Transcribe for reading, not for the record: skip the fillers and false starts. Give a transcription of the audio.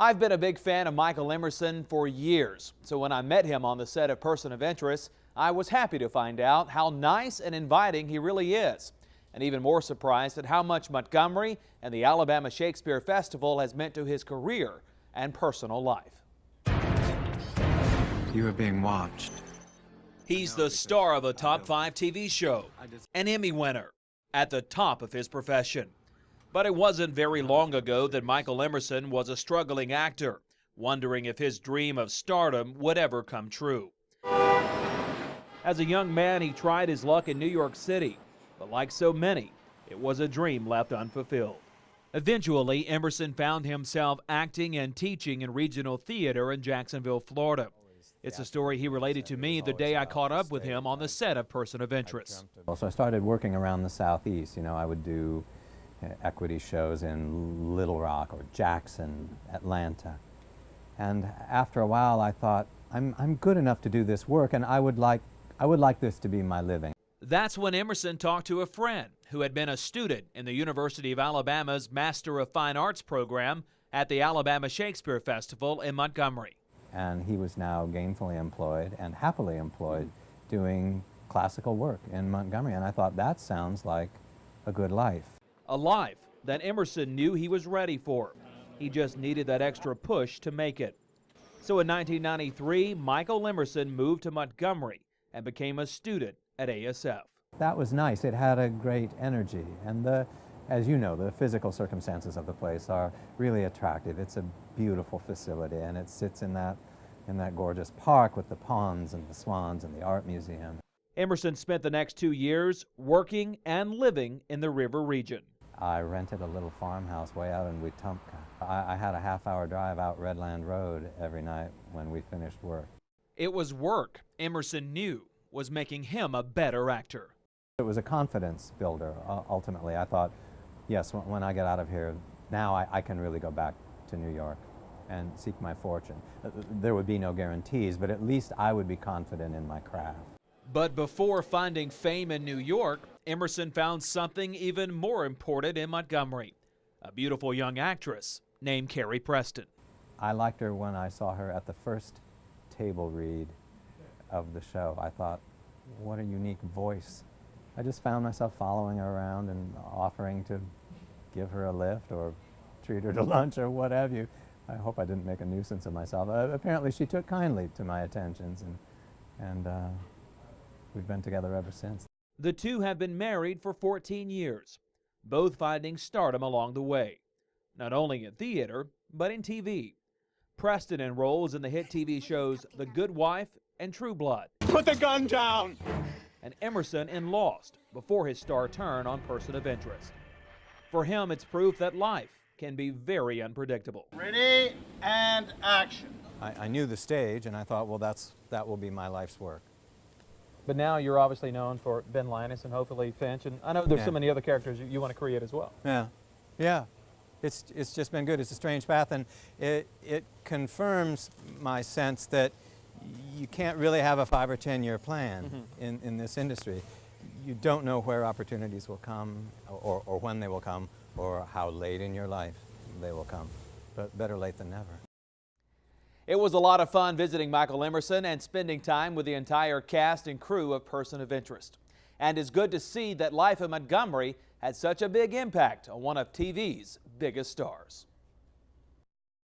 I've been a big fan of Michael Emerson for years, so when I met him on the set of Person of Interest, I was happy to find out how nice and inviting he really is, and even more surprised at how much Montgomery and the Alabama Shakespeare Festival has meant to his career and personal life. You are being watched. He's the star of a top 5 TV show, an Emmy winner, at the top of his profession. But it wasn't very long ago that Michael Emerson was a struggling actor, wondering if his dream of stardom would ever come true. As a young man, he tried his luck in New York City, but like so many, it was a dream left unfulfilled. Eventually, Emerson found himself acting and teaching in regional theater in Jacksonville, Florida. It's a story he related to me the day I caught up with him on the set of Person of Interest. So I started working around the Southeast. I would do equity shows in Little Rock or Jackson, Atlanta. And after a while I thought, I'm good enough to do this work, and I would like this to be my living. That's when Emerson talked to a friend who had been a student in the University of Alabama's Master of Fine Arts program at the Alabama Shakespeare Festival in Montgomery. And he was now gainfully employed and happily employed doing classical work in Montgomery. And I thought, that sounds like a good life. A life that Emerson knew he was ready for. He just needed that extra push to make it. So in 1993, Michael Emerson moved to Montgomery and became a student at ASF. That was nice. It had a great energy, and as you know, the physical circumstances of the place are really attractive. It's a beautiful facility, and it sits in that gorgeous park with the ponds and the swans and the art museum. Emerson spent the next 2 years working and living in the river region. I rented a little farmhouse way out in Wetumpka. I had a half-hour drive out Redland Road every night when we finished work. It was work Emerson knew was making him a better actor. It was a confidence builder, ultimately. I thought, yes, when I get out of here, now I can really go back to New York and seek my fortune. There would be no guarantees, but at least I would be confident in my craft. But before finding fame in New York, Emerson found something even more important in Montgomery, a beautiful young actress named Carrie Preston. I liked her when I saw her at the first table read of the show. I thought, what a unique voice. I just found myself following her around and offering to give her a lift or treat her to lunch or what have you. I hope I didn't make a nuisance of myself. Apparently she took kindly to my attentions, and we've been together ever since. The two have been married for 14 years, both finding stardom along the way, not only in theater, but in TV. Preston enrolls in the hit TV shows The Good Wife and True Blood. Put the gun down! And Emerson in Lost, before his star turn on Person of Interest. For him, it's proof that life can be very unpredictable. Ready and action. I knew the stage, and I thought, well, that will be my life's work. But now you're obviously known for Ben Linus and hopefully Finch, and I know there's so many other characters you want to create as well. Yeah. It's just been good. It's a strange path, and it confirms my sense that you can't really have a 5 or 10 year plan in this industry. You don't know where opportunities will come, or when they will come, or how late in your life they will come. But better late than never. It was a lot of fun visiting Michael Emerson and spending time with the entire cast and crew of Person of Interest. And it's good to see that life in Montgomery had such a big impact on one of TV's biggest stars.